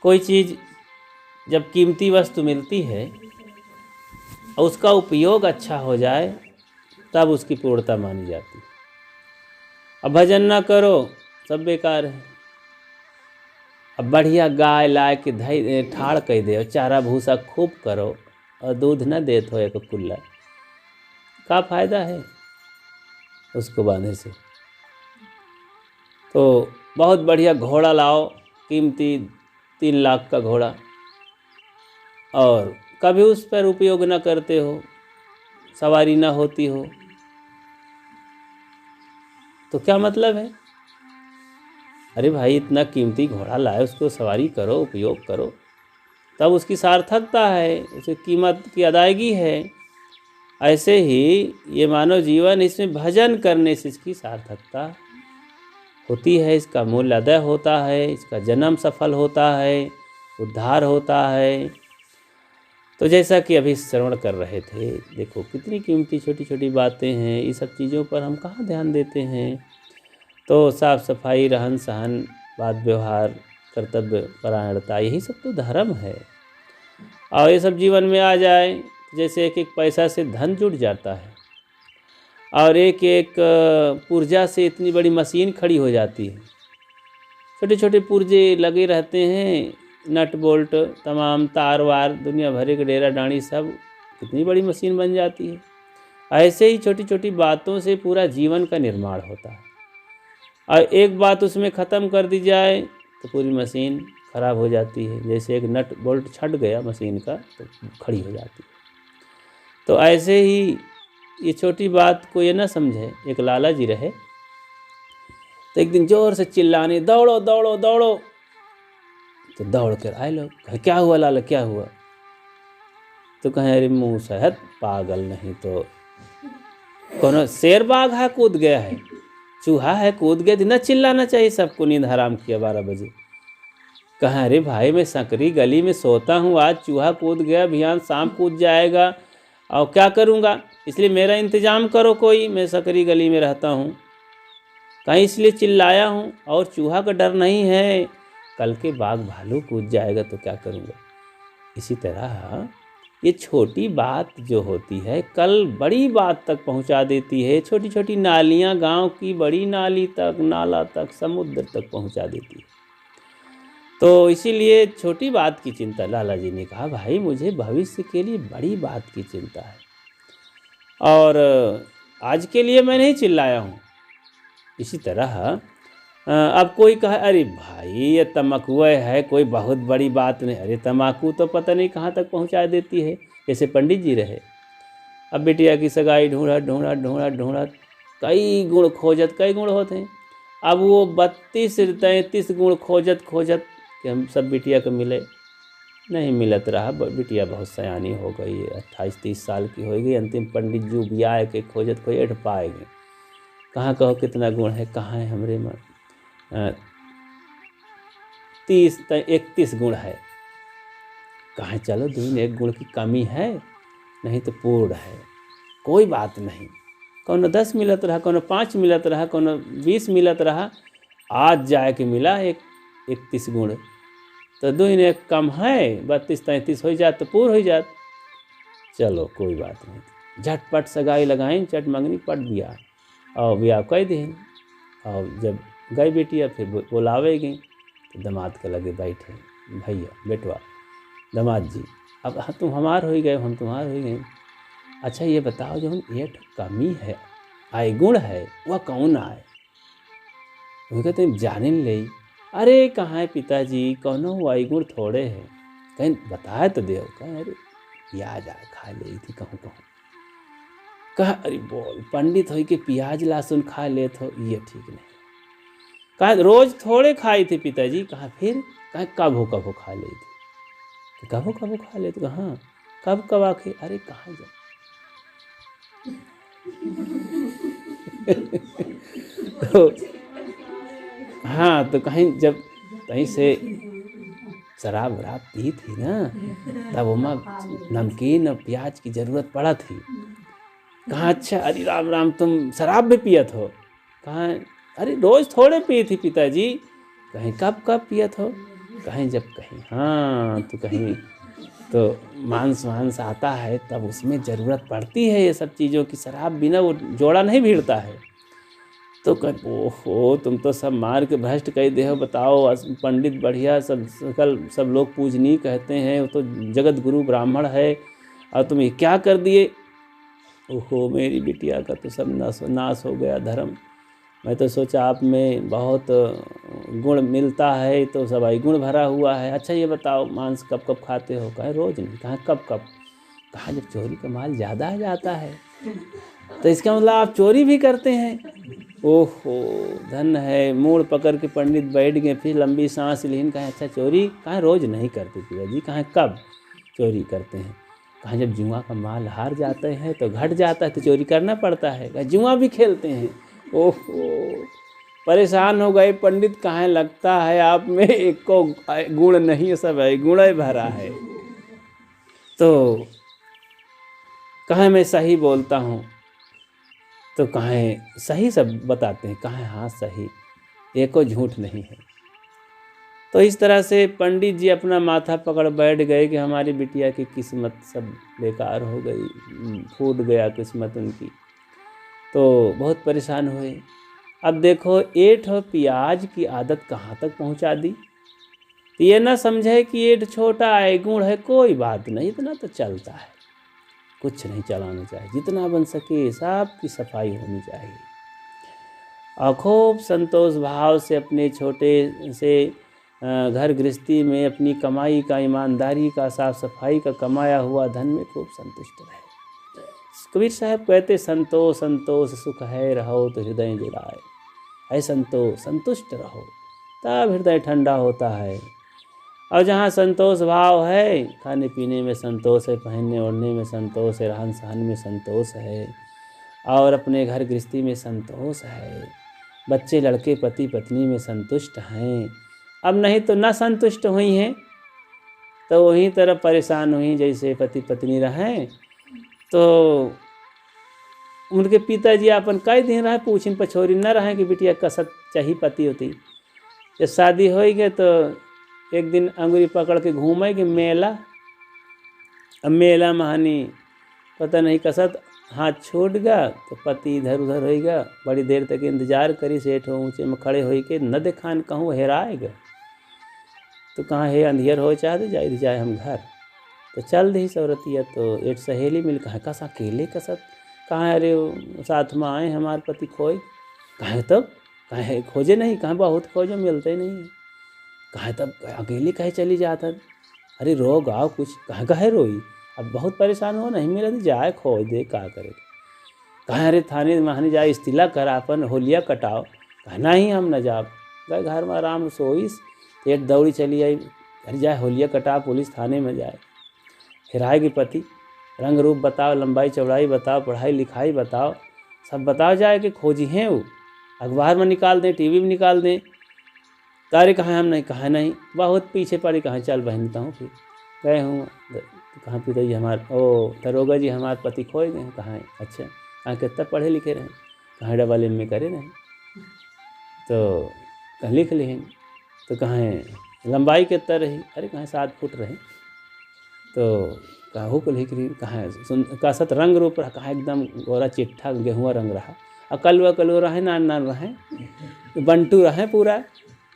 कोई चीज़ जब कीमती वस्तु मिलती है और उसका उपयोग अच्छा हो जाए तब उसकी पूर्णता मानी जाती है। अब भजन ना करो सब बेकार है। अब बढ़िया गाय लाए के धई ठाड़ कह दे और चारा भूसा खूब करो और दूध न देत हो एक कुल्ला, का फायदा है उसको बांधे से। तो बहुत बढ़िया घोड़ा लाओ, कीमती 3 लाख का घोड़ा, और कभी उस पर उपयोग न करते हो, सवारी ना होती हो, तो क्या मतलब है? अरे भाई इतना कीमती घोड़ा लाए, उसको सवारी करो, उपयोग करो, तब उसकी सार्थकता है, उसकी कीमत की अदायगी है। ऐसे ही ये मानव जीवन, इसमें भजन करने से इसकी सार्थकता होती है, इसका मूल्य अदय होता है, इसका जन्म सफल होता है, उद्धार होता है। तो जैसा कि अभी श्रवण कर रहे थे, देखो कितनी कीमती छोटी छोटी बातें हैं, ये सब चीज़ों पर हम कहाँ ध्यान देते हैं। तो साफ सफाई, रहन सहन, बात व्यवहार, कर्तव्य परायणता, यही सब तो धर्म है। और ये सब जीवन में आ जाए, जैसे एक एक पैसा से धन जुट जाता है और एक एक पुर्जा से इतनी बड़ी मशीन खड़ी हो जाती है। छोटे छोटे पुर्जे लगे रहते हैं, नट बोल्ट तमाम, तार वार, दुनिया भर के डेरा डाणी, सब कितनी बड़ी मशीन बन जाती है। ऐसे ही छोटी छोटी बातों से पूरा जीवन का निर्माण होता है। और एक बात उसमें ख़त्म कर दी जाए तो पूरी मशीन ख़राब हो जाती है। जैसे एक नट बोल्ट छट गया मशीन का तो खड़ी हो जाती है। तो ऐसे ही ये छोटी बात को ये ना समझे। एक लाला जी रहे, तो एक दिन ज़ोर से चिल्लाने, दौड़ो दौड़ो दौड़ो। तो दौड़ कर आए लोग, कहे क्या हुआ लाला, क्या हुआ? तो कहें अरे मुँह सहत पागल, नहीं तो कौन शेर बाघ है कूद गया है, चूहा है कूद गया, न चिल्लाना चाहिए सबको, नींद हराम किया 12 बजे। कहा अरे भाई मैं सकरी गली में सोता हूँ, आज चूहा कूद गया, बिहान सांप कूद जाएगा और क्या करूँगा, इसलिए मेरा इंतजाम करो कोई, मैं सकरी गली में रहता हूँ, कहीं इसलिए चिल्लाया हूँ। और चूहा का डर नहीं है, कल के बाघ भालू कूद जाएगा तो क्या करूँगा। इसी तरह ये छोटी बात जो होती है कल बड़ी बात तक पहुंचा देती है। छोटी छोटी नालियां गांव की बड़ी नाली तक, नाला तक, समुद्र तक पहुंचा देती है। तो इसीलिए छोटी बात की चिंता, लाला जी ने कहा भाई मुझे भविष्य के लिए बड़ी बात की चिंता है, और आज के लिए मैं नहीं चिल्लाया हूँ। इसी तरह अब कोई कहे अरे भाई ये तम्बाकू है, कोई बहुत बड़ी बात नहीं, अरे तम्बाकू तो पता नहीं कहाँ तक पहुँचा देती है। जैसे पंडित जी रहे, अब बिटिया की सगाई ढूंढत ढूंढत ढूंढत ढूंढत कई गुण खोजत, कई गुण होते हैं, अब वो 32-33 गुण खोजत खोजत कि हम सब बिटिया को मिले, नहीं मिलत रहा। बिटिया बहुत सयानी हो गई है, 28-30 साल की हो गई। अंतिम पंडित जी भी आए के खोजत खोजत पाएंगे, कहाँ कहो कितना गुण है, कहाँ है हमरे में 30-31 गुण है, कहाँ चलो दिन 1 गुण की कमी है, नहीं तो पूर्ण है, कोई बात नहीं। कौन 10 मिलत रहा, कौन 5 मिलत रहा, कौन 20 मिलत रहा, आज जाए के मिला 31 गुण, तो 2 1 कम है, 32-33 हो जात तो पूर्ण हो जात। चलो कोई बात नहीं, झटपट सगाई लगाएं, चट मंगनी पट दिया और ब्याह कह दें। और जब गई बेटिया फिर बुलावे गई तो दामाद के लगे बैठे, भैया बेटवा दामाद जी, अब तुम हमार हो गए, हम तुम्हार हो गए, अच्छा ये बताओ जो हम एक कमी है, आयगुण है, वह कौन आए? वो कहते जाने ले। अरे कहाँ है पिताजी, कौनो आयगुण थोड़े है, कहीं बताए तो दे। कहें अरे प्याज आ खा ली थी कहूँ कहूँ, कहा अरे बोल पंडित हो के प्याज लहसुन खा ले तो ये ठीक नहीं। कहा रोज थोड़े खाई थी पिताजी। कहा फिर? कहा कभो कभो खा ली थी। कभो कभो खा ले तो कहाँ, कब कब आखे, अरे कहाँ जा तो हाँ, तो कहीं जब कहीं से शराब वराब पी थी ना, तब वहाँ नमकीन और प्याज की ज़रूरत पड़ा थी। कहा अच्छा, अरे राम राम तुम शराब भी पियत हो? कहा अरे रोज़ थोड़े पी थी पिताजी। कहीं कब कब पियत हो? कहीं जब कहीं हाँ तो कहीं तो मांस आता है तब उसमें ज़रूरत पड़ती है ये सब चीज़ों की। शराब बिना वो जोड़ा नहीं भिड़ता है। तो कह ओहो तुम तो सब मार के भ्रष्ट कर दे हो। बताओ पंडित बढ़िया सब लोग पूजनीय कहते हैं, वो तो जगत गुरु ब्राह्मण है और तुम ये क्या कर दिए। ओहो मेरी बिटिया का तो सब नाश हो गया धर्म। मैं तो सोचा आप में बहुत गुण मिलता है, तो सब गुण भरा हुआ है। अच्छा ये बताओ मांस कब कब खाते हो। कहे रोज नहीं। कहा कब कब। कहा जब चोरी का माल ज़्यादा आ जाता है। तो इसका मतलब आप चोरी भी करते हैं। ओहो धन है। मूड पकड़ के पंडित बैठ गए, फिर लंबी सांस लीन। कहे अच्छा चोरी। कहा रोज नहीं करते पिता जी। कहा कब चोरी करते हैं। कहा जब जुआ का माल हार जाते हैं तो घट जाता है तो चोरी करना पड़ता है। कहा जुआ भी खेलते हैं। ओहो परेशान हो गए पंडित। कहाँ लगता है आप में एक को गुण नहीं, सब है गुण भरा है। तो कहाँ मैं सही बोलता हूँ, तो कहाँ सही सब बताते हैं। कहाँ हाँ सही, एको झूठ नहीं है। तो इस तरह से पंडित जी अपना माथा पकड़ बैठ गए कि हमारी बिटिया की किस्मत सब बेकार हो गई, फूट गया किस्मत उनकी। तो बहुत परेशान हुए। अब देखो ऐंठ और प्याज की आदत कहाँ तक पहुँचा दी। तो ये ना समझे कि ऐंठ छोटा है, गुण है, कोई बात नहीं, इतना तो चलता है। कुछ नहीं चलाना चाहिए, जितना बन सके सबकी सफाई होनी चाहिए। और खूब संतोष भाव से अपने छोटे से घर गृहस्थी में अपनी कमाई का, ईमानदारी का, साफ सफाई का कमाया हुआ धन में खूब संतुष्ट रहे। कबीर साहब कहते संतोष संतोष सुख है रहो तो हृदय जुड़ाए। है संतोष संतुष्ट रहो तब हृदय ठंडा होता है। और जहाँ संतोष भाव है, खाने पीने में संतोष है, पहनने ओढ़ने में संतोष है, रहन सहन में संतोष है, और अपने घर गृहस्थी में संतोष है, बच्चे लड़के पति पत्नी में संतुष्ट हैं। अब नहीं तो न संतुष्ट हुई हैं तो वहीं तरह परेशान हुई। जैसे पति पत्नी रहें तो उनके पिताजी अपन कई दिन रहे पूछिन पछोरी न रहे कि बिटिया कसत चाहिए पति होती। जब शादी हो गए तो एक दिन अंगुरी पकड़ के घूमे कि मेला। अब मेला महानी पता नहीं कसत हाथ छूट गया तो पति इधर उधर हो गया। बड़ी देर तक इंतजार करी, सेठ हो ऊँचे में खड़े हो के न देखान कहूँ हेराएगा। तो कहाँ है अंधियर हो चाहे जाए हम घर। तो चल दी सौरतिया। तो एक सहेली मिल कहा कस अकेले कसत। कहाँ अरे साथ में आए हमारे पति खोए। कहाँ तब कहाँ खोजे नहीं, कहाँ बहुत खोजो मिलते नहीं। कहाँ तब अकेले कहे चली जाता। अरे रो गाओ कुछ। कहाँ कहे रोई, अब बहुत परेशान हो, नहीं मिला तो जाए खोज दे का करे। कहाँ अरे थाने महानी जाए इस्तिला कर अपन होलिया कटाओ। कहना ही हम न जाब। गए घर में आराम सोईस। एक दौड़ी चली आई, घर जाए होलिया कटा, पुलिस थाने में जाए। हिराएगी पति, रंग रूप बताओ, लंबाई चौड़ाई बताओ, पढ़ाई लिखाई बताओ, सब बताओ जाए कि खोजी हैं वो। अखबार में निकाल दें, टीवी में निकाल दें। तारे कहाँ हम नहीं, कहाँ नहीं, बहुत पीछे पड़ी। कहाँ चल बहनता हूँ। फिर गए हूँ कहाँ पिताजी हमारे ओ दरोगा जी हमारे पति खोए गए। कहाँ है। अच्छा कहाँ कितना पढ़े लिखे रहे। कहाँ डबल में करे रहे तो कहाँ लिख लें। तो कहाँ लंबाई कितना रही। अरे कहाँ 7 फुट रहे। तो कहू को लिख रही। कहाँ कसत रंग रूप रहा। कहाँ एकदम गोरा चिट्ठा गेहुआ रंग रहा। अकलवा कलवा रहे नान नान रहे, बंटू रहे पूरा।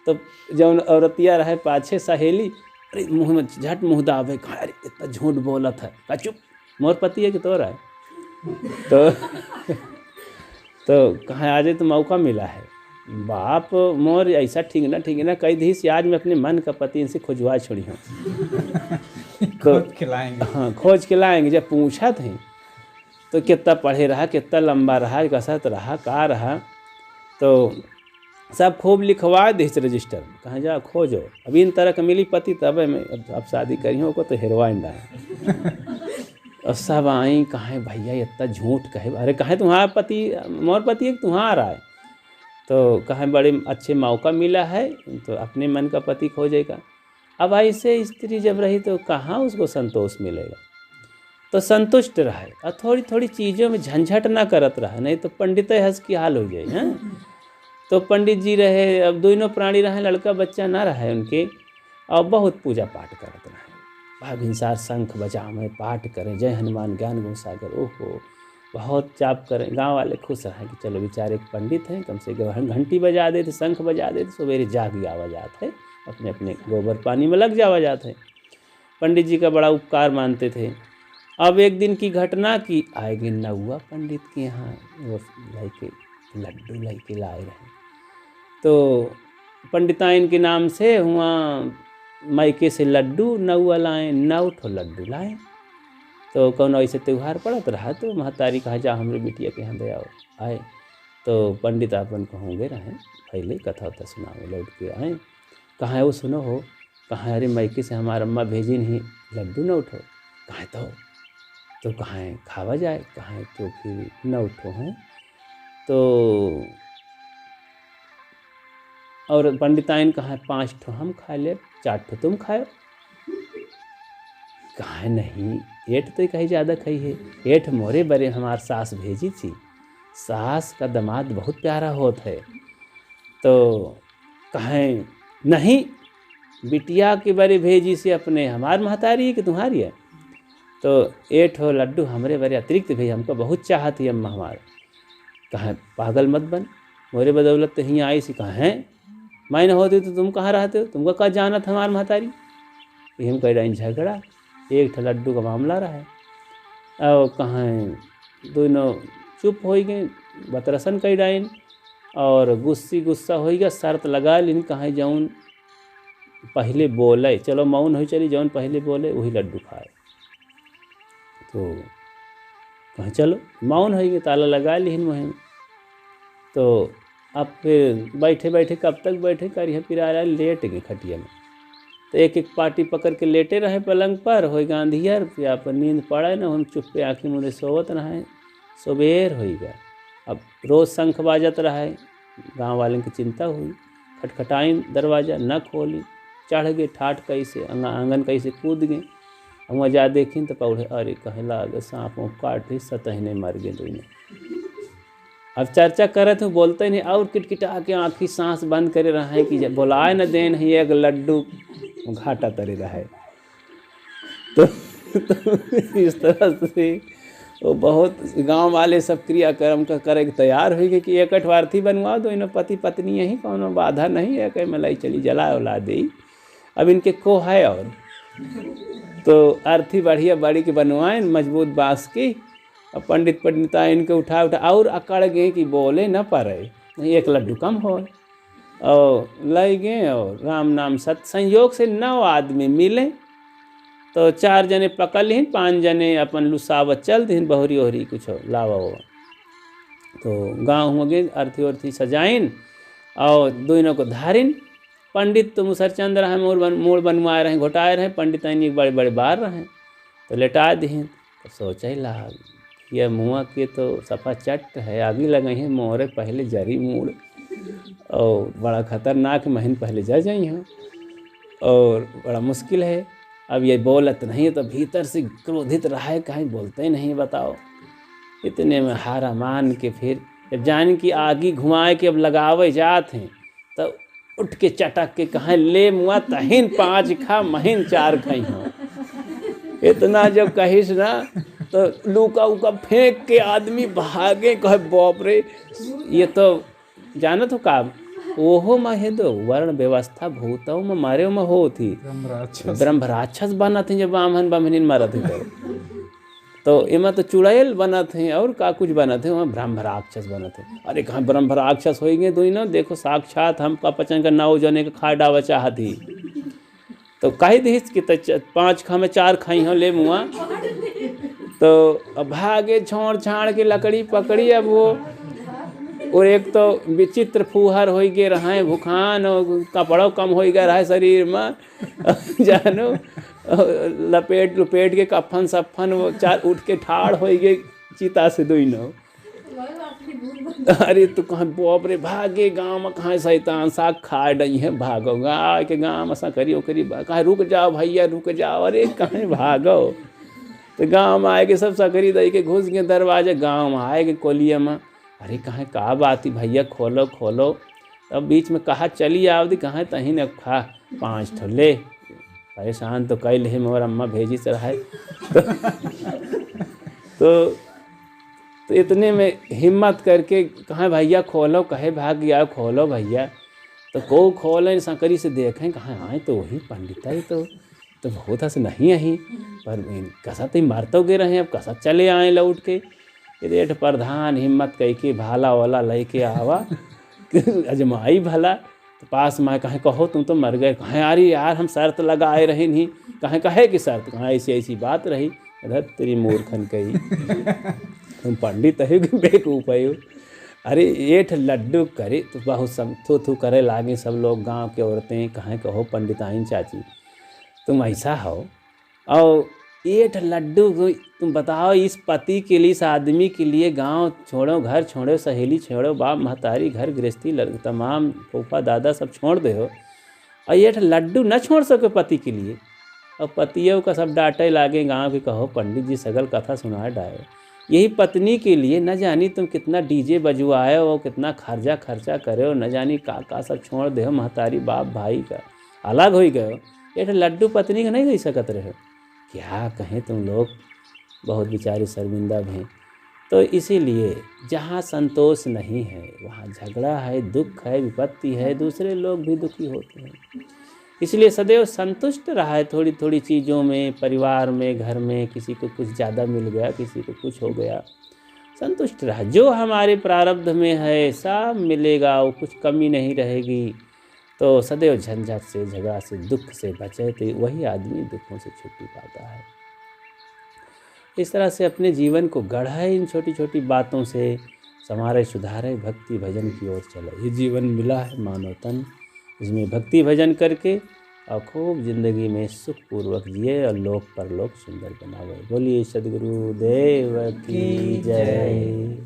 तो जौन औरतिया रहे पाछे सहेली, अरे मुँह में झट मुँह दावे। कहा अरे इतना झूठ बोला था। कहा चुप, मोर पति है कि तो रहा है। तो कहाँ आज तो मौका मिला है। बाप मोर ऐसा ठीक ना कई दी से आज मैं अपने मन का पति इनसे खुजवा छोड़ी हूँ। खोज खिलाएंगे। हाँ खोज खिलाएंगे। जब पूछा थे तो कितना पढ़े रहा, कितना लंबा रहा, कसत रहा, का रहा, तो सब खूब लिखवा दे रजिस्टर। कहाँ जा खोजो। अभी इन तरह का मिली पति तब मैं अब शादी करी हो को तो हेरवाइन रहा। और सब आई। कहाँ भैया इतना झूठ कहे। अरे कहाँ तुम्हारा पति मोर पति एक तुम्हारा है। तो कहाँ बड़े अच्छे मौका मिला है तो अपने मन का पति खोजेगा। अब ऐसे स्त्री जब रही तो कहाँ उसको संतोष मिलेगा। तो संतुष्ट रहे और थोड़ी थोड़ी चीज़ों में झंझट ना करत रहे, नहीं तो पंडित हंस की हाल हो जाए। हैं तो पंडित जी रहे, अब दोनों प्राणी रहे, लड़का बच्चा ना रहे उनके। और बहुत पूजा पाठ करत रहे। भाग हिंसार शंख बजावें, पाठ करें, जय हनुमान ज्ञान गुण सागर। ओहो, बहुत जाप करें। गांव वाले खुश रहें कि चलो बेचारे एक पंडित हैं, कम से कम घंटी बजा देते, शंख बजा देते, सवेरे जाग आवा जाते है, अपने अपने गोबर पानी में लग जावा जाते हैं। पंडित जी का बड़ा उपकार मानते थे। अब एक दिन की घटना की आएगी नौआ पंडित के यहाँ वो लड़के लड्डू लड़के लाए रहे। तो पंडिताइन के नाम से हुआ मायके से लड्डू नौआ लाए, 9 ठो लड्डू लाए। तो कौन ऐसे त्यौहार पड़त रहा तो महतारी कहा जा हमरे बिटिया के यहाँ दे आओ आए। तो पंडित अपन कहूँगे रहे पहले कथा उथा सुनावे, लौट के आए। कहाँ है वो सुनो हो, कहाँ अरे मायके से हमारा अम्मा भेजी नहीं लड्डू 9 ठो। कहाँ तो कहाँ है खावा जाए, कहाँ तो फिर 9 ठो हैं। तो और पंडिताइन कहाँ 5 ठो हम खा ले, 4 ठो तुम खाए। कहाँ नहीं 8 तो कहीं ज़्यादा खाई है, 8 मोरे बरे हमार सास भेजी थी। सास का दामाद बहुत प्यारा होता है। तो कहें नहीं बिटिया के बरे भेजी से अपने हमार महतारी कि तुम्हारी है। तो 8 लड्डू हमरे बरे अतिरिक्त भेज, हमको बहुत चाहत थी अम्मा हमारे। कहाँ पागल मत बन, मोरे बदौलत तो यहीं आई सी। कहाँ हैं मैं न होती तो तुम कहाँ रहते हो, तुमको क्या जाना था हमार महतारी। हम कह रहे झगड़ा 1 लड्डू का मामला रहा है। और कहाँ दोनों चुप हो गए, बतरसन कह रहे और गुस्सा हो गया, शर्त लगा लेकिन कहाँ जौन पहले बोले चलो मौन हो चली, जौन पहले बोले वही लड्डू खाए। तो कहाँ चलो मौन हो गए, ताला लगा लेकिन वहीं। तो अब फिर बैठे बैठे कब तक बैठे करिए, फिर आ लेट गए खटिया में। तो एक एक पार्टी पकड़ के लेटे रहे पलंग पर, हो गांधियर फिर आप नींद पड़े ना, हम चुप्पे आँखें मुँह सोवत रहे। सुबेर हो गया। अब रोज़ शंख बाजत रहे, गांव वाले की चिंता हुई। खटखटाई दरवाज़ा न खोली, चढ़ गए ठाठ कैसे आंगन कैसे कूद गए। वहाँ जा देखी तो पौधे अरे कहे लागे सांप काट ली, सतहने मर गए दोनों। अब चर्चा करे थे बोलते नहीं, और किटकिटा के आँखी सांस बंद करे रहे कि जब बोलाए न देन ही एक लड्डू घाटा तरे रहे। तो इस तरह से वो बहुत गांव वाले सब क्रियाक्रम का करे तैयार हो गए कि एक अठवार्थी बनवा दो, इन्हें पति पत्नी यही कौन बाधा नहीं है, कहीं मलाई चली जला उला दे। अब इनके को है और तो अर्थी बढ़िया बड़ी के बनवाएं मजबूत बाँस की। अब पंडिता इनके उठा और अकड़ गए कि बोले न पारे, नहीं 1 लड्डू कम हो। और लाई गए और राम नाम सत संयोग से 9 आदमी मिले। तो 4 जने पकड़ लीन, 5 जने अपन लुसावत चल दीन, बहुरी ओहरी कुछ लावा हो। तो गाँव हो गए अर्थी उर्थी सजाइन और दोनों को धारिन। पंडित तो मुसरचंद रहे, मूड़ बनवाए रहे, घोटाए रहे। पंडित एक बड़े बड़े बार रहे तो लेटा दीन। तो सोचा ही लाग ये मुँह के तो सफ़ा चट है, आगे लगे हैं मोहरे पहले जरी मूड़ और बड़ा खतरनाक महीन पहले जा जाई हैं और बड़ा मुश्किल है। अब ये बोलत नहीं तो भीतर से क्रोधित रहा है, कहीं बोलते ही नहीं बताओ। इतने में हारा मान के फिर जब जान की आगे घुमाए के अब लगावे जात हैं तो उठ के चटक के कहें ले मुआ तहिन 5 खा महीन 4 खाई हो। इतना जब कहिस ना तो लूका उका फेंक के आदमी भागे, कहे बाप रे ये तो जानत हो का ओहो में दो वर्ण व्यवस्था भूतों में मारे में हो थी, ब्रह्म राक्षस बना थे जब बामन बामनिन मारा थे। तो इमा तो चुड़ैल बना थे और का कुछ बना थे, वहाँ ब्रह्म राक्षस बना थे। अरे कहाँ ब्रह्म राक्षस हो गए दोनों, देखो साक्षात हमका पचन का 9 जने का खा डावा चाहती। तो कही दी कि 5 खा में 4 खाई हो ले मुआ। तो अब भागे छोड़ छाड़ के लकड़ी पकड़ी। अब वो और एक तो विचित्र फूहर हो गए रहे, भूखान और कपड़ों कम हो गया रहा शरीर में जानो, लपेट के कफन सफन वो 4 उठ के ठाड़ हो गए चिता से दोनों। अरे तो कहाँ बाप रे भागे गाँव में, कहाँ शैतान साग खा डई है, भागो गाँव के गाँव में सा करियो करी कहाँ रुक जाओ भैया रुक जाओ, अरे कहाँ भागो। तो गाँव में आएगे सब सकरी दई के घुस गए दरवाजे, गाँव में आएगे कोलिया में। अरे कहाँ का बात ही भैया खोलो खोलो। तब बीच में कहा चली आवदी, कहाँ तही न खा 5 ठो ले परेशान तो कई ले मोर अम्मा भेजी चढ़ाए तो इतने में हिम्मत करके कहाँ भैया खोलो, कहे भाग गया खोलो भैया। तो को खोलें संकरी से देखें कहाँ आए तो वही पंडिता ही तो बहुत हंस नहीं आई पर कसा तो मारते गे रहे, अब कसा चले आए लौट के। रेठ प्रधान हिम्मत कह के भाला वाला लेके आवा अजमाई भला। तो पास में कहें कहो तुम तो मर गए, कहें अरे यार हम शर्त लगाए रहे नहीं, कहे कि शर्त कहाँ ऐसी ऐसी बात रही। अरे तेरी मूर्खन कही तुम पंडित है कि बेवकूफ़ है। अरे एठ लड्डू करे तो बहुत सब थू करे लागे सब लोग गांव के औरतें, कहें कहो पंडिताइन चाची तुम ऐसा हो। और एठ लड्डू तुम बताओ इस पति के लिए, इस आदमी के लिए गांव छोड़ो, घर छोड़ो, सहेली छोड़ो, बाप महतारी, घर गृहस्थी तमाम फूफा दादा सब छोड़ दे हो और एठ लड्डू न छोड़ सको पति के लिए। और पतियों का सब डांटे लागे गांव के, कहो पंडित जी सगल कथा सुनाए डायो। यही पत्नी के लिए न जानी तुम कितना डीजे बजवाए हो, कितना खर्चा करे हो, न जानी का सब छोड़ दे हो, महतारी बाप भाई का अलग हो गए हो। एक लड्डू पत्नी का नहीं दे सकत रहे। क्या कहें तुम लोग, बहुत बेचारे शर्मिंदा भी हैं। तो इसीलिए जहाँ संतोष नहीं है वहाँ झगड़ा है, दुख है, विपत्ति है, दूसरे लोग भी दुखी होते हैं। इसलिए सदैव संतुष्ट रहा है थोड़ी थोड़ी चीज़ों में, परिवार में, घर में, किसी को कुछ ज़्यादा मिल गया, किसी को कुछ हो गया, संतुष्ट रहा। जो हमारे प्रारब्ध में है सब मिलेगा, वो कुछ कमी नहीं रहेगी। तो सदैव झंझट से, झगड़ा से, दुख से बचे तो वही आदमी दुखों से छुट्टी पाता है। इस तरह से अपने जीवन को गढ़ाए, इन छोटी छोटी बातों से संवारे, सुधारे, भक्ति भजन की ओर चले। ये जीवन मिला है मानव तन, इसमें भक्ति भजन करके और खूब जिंदगी में सुखपूर्वक जिए और लोक परलोक सुंदर बनावे। बोलिए सद्गुरु देव की जय।